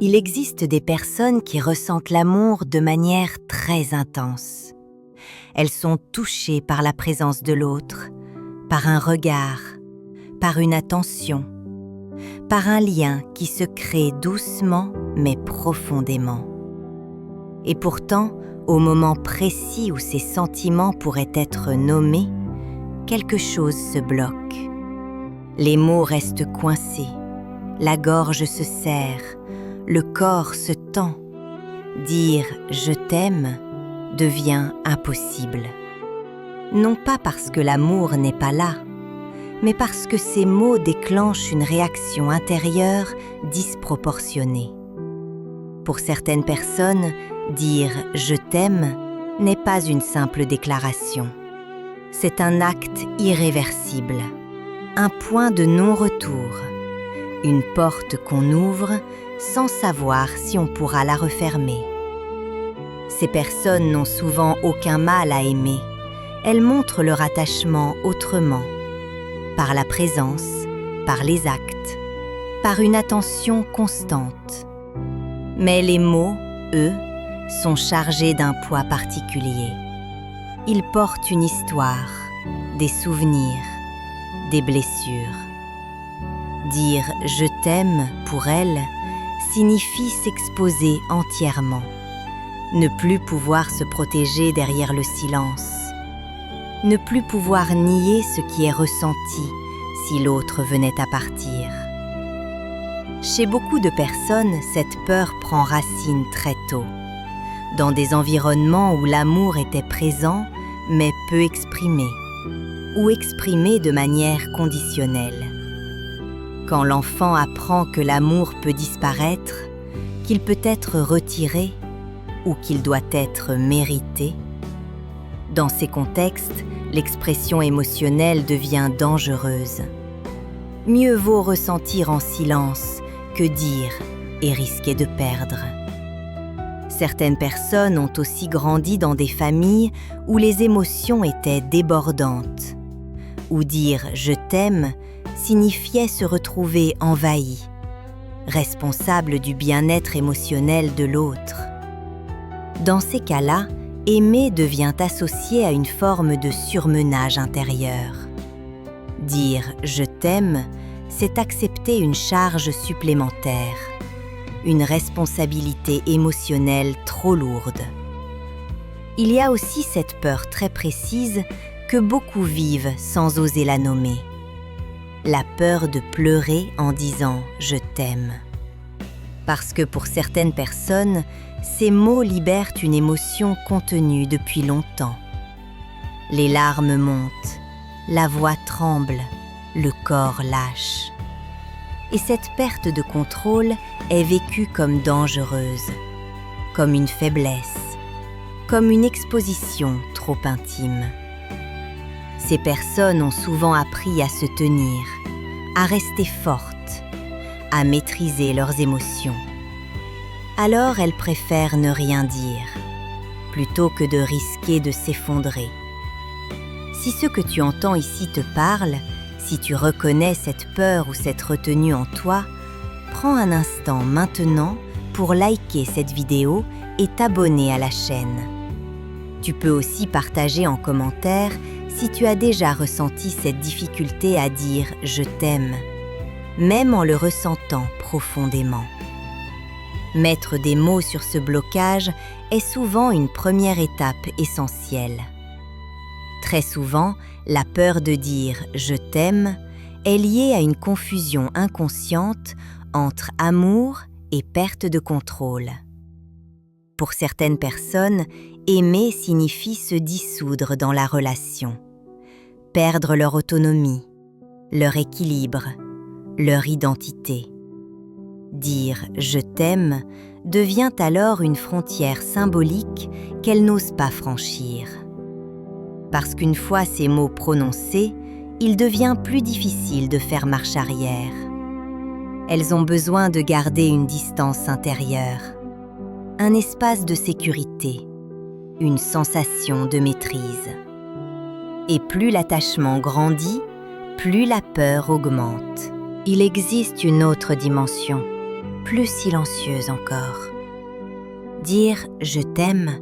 Il existe des personnes qui ressentent l'amour de manière très intense. Elles sont touchées par la présence de l'autre, par un regard, par une attention, par un lien qui se crée doucement mais profondément. Et pourtant, au moment précis où ces sentiments pourraient être nommés, quelque chose se bloque. Les mots restent coincés, la gorge se serre, le corps se tend. Dire « je t'aime » devient impossible. Non pas parce que l'amour n'est pas là, mais parce que ces mots déclenchent une réaction intérieure disproportionnée. Pour certaines personnes, dire « je t'aime » n'est pas une simple déclaration. C'est un acte irréversible, un point de non-retour, une porte qu'on ouvre sans savoir si on pourra la refermer. Ces personnes n'ont souvent aucun mal à aimer. Elles montrent leur attachement autrement, par la présence, par les actes, par une attention constante. Mais les mots, eux, sont chargés d'un poids particulier. Ils portent une histoire, des souvenirs, des blessures. Dire « je t'aime » pour elles signifie s'exposer entièrement, ne plus pouvoir se protéger derrière le silence, ne plus pouvoir nier ce qui est ressenti si l'autre venait à partir. Chez beaucoup de personnes, cette peur prend racine très tôt, dans des environnements où l'amour était présent mais peu exprimé, ou exprimé de manière conditionnelle. Quand l'enfant apprend que l'amour peut disparaître, qu'il peut être retiré ou qu'il doit être mérité, dans ces contextes, l'expression émotionnelle devient dangereuse. Mieux vaut ressentir en silence que dire et risquer de perdre. Certaines personnes ont aussi grandi dans des familles où les émotions étaient débordantes, où dire « je t'aime » signifiait se retrouver envahi, responsable du bien-être émotionnel de l'autre. Dans ces cas-là, aimer devient associé à une forme de surmenage intérieur. Dire « je t'aime » c'est accepter une charge supplémentaire, une responsabilité émotionnelle trop lourde. Il y a aussi cette peur très précise que beaucoup vivent sans oser la nommer. La peur de pleurer en disant « je t'aime ». Parce que pour certaines personnes, ces mots libèrent une émotion contenue depuis longtemps. Les larmes montent, la voix tremble, le corps lâche. Et cette perte de contrôle est vécue comme dangereuse, comme une faiblesse, comme une exposition trop intime. Ces personnes ont souvent appris à se tenir, à rester fortes, à maîtriser leurs émotions. Alors elles préfèrent ne rien dire, plutôt que de risquer de s'effondrer. Si ce que tu entends ici te parle, si tu reconnais cette peur ou cette retenue en toi, prends un instant maintenant pour liker cette vidéo et t'abonner à la chaîne. Tu peux aussi partager en commentaire si tu as déjà ressenti cette difficulté à dire « je t'aime », même en le ressentant profondément. Mettre des mots sur ce blocage est souvent une première étape essentielle. Très souvent, la peur de dire « je t'aime » est liée à une confusion inconsciente entre amour et perte de contrôle. Pour certaines personnes, aimer signifie se dissoudre dans la relation, perdre leur autonomie, leur équilibre, leur identité. Dire « je t'aime » devient alors une frontière symbolique qu'elles n'osent pas franchir. Parce qu'une fois ces mots prononcés, il devient plus difficile de faire marche arrière. Elles ont besoin de garder une distance intérieure, un espace de sécurité, une sensation de maîtrise. Et plus l'attachement grandit, plus la peur augmente. Il existe une autre dimension, plus silencieuse encore. Dire « je t'aime »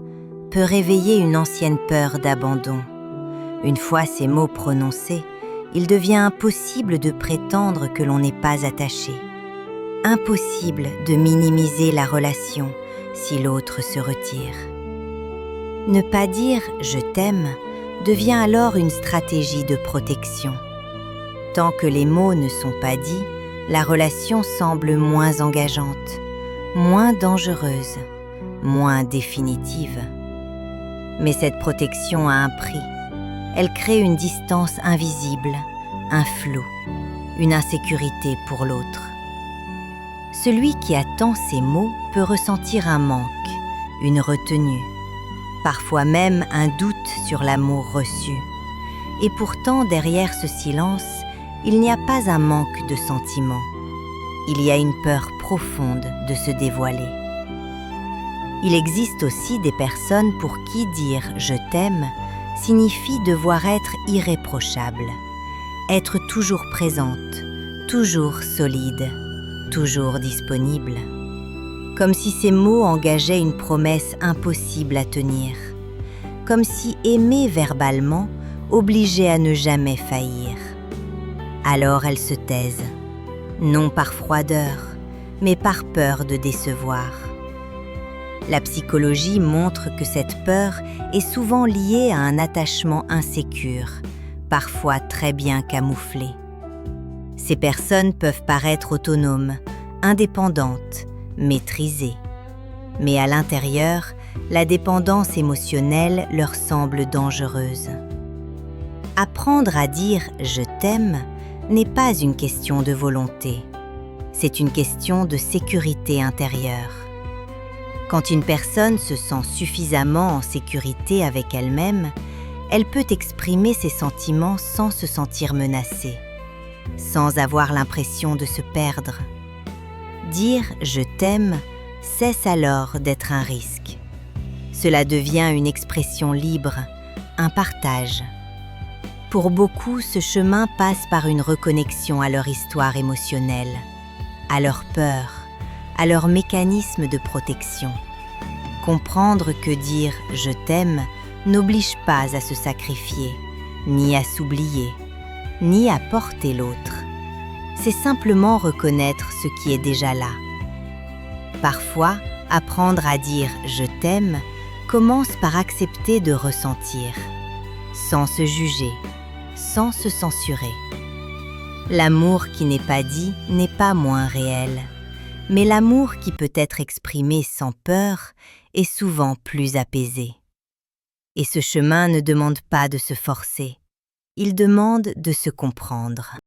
peut réveiller une ancienne peur d'abandon. Une fois ces mots prononcés, il devient impossible de prétendre que l'on n'est pas attaché. Impossible de minimiser la relation si l'autre se retire. Ne pas dire « je t'aime » devient alors une stratégie de protection. Tant que les mots ne sont pas dits, la relation semble moins engageante, moins dangereuse, moins définitive. Mais cette protection a un prix. Elle crée une distance invisible, un flou, une insécurité pour l'autre. Celui qui attend ces mots peut ressentir un manque, une retenue, parfois même un doute sur l'amour reçu. Et pourtant, derrière ce silence, il n'y a pas un manque de sentiments. Il y a une peur profonde de se dévoiler. Il existe aussi des personnes pour qui dire « je t'aime » signifie devoir être irréprochable, être toujours présente, toujours solide, toujours disponible. Comme si ces mots engageaient une promesse impossible à tenir, comme si aimer verbalement obligeait à ne jamais faillir. Alors elles se taisent, non par froideur, mais par peur de décevoir. La psychologie montre que cette peur est souvent liée à un attachement insécure, parfois très bien camouflé. Ces personnes peuvent paraître autonomes, indépendantes, maîtrisées. Mais à l'intérieur, la dépendance émotionnelle leur semble dangereuse. Apprendre à dire « je t'aime » n'est pas une question de volonté, c'est une question de sécurité intérieure. Quand une personne se sent suffisamment en sécurité avec elle-même, elle peut exprimer ses sentiments sans se sentir menacée, sans avoir l'impression de se perdre. Dire « je t'aime » cesse alors d'être un risque. Cela devient une expression libre, un partage. Pour beaucoup, ce chemin passe par une reconnexion à leur histoire émotionnelle, à leur peur, à leur mécanisme de protection. Comprendre que dire « je t'aime » n'oblige pas à se sacrifier, ni à s'oublier, ni à porter l'autre. C'est simplement reconnaître ce qui est déjà là. Parfois, apprendre à dire « je t'aime » commence par accepter de ressentir, sans se juger, sans se censurer. L'amour qui n'est pas dit n'est pas moins réel, mais l'amour qui peut être exprimé sans peur est souvent plus apaisé. Et ce chemin ne demande pas de se forcer, il demande de se comprendre.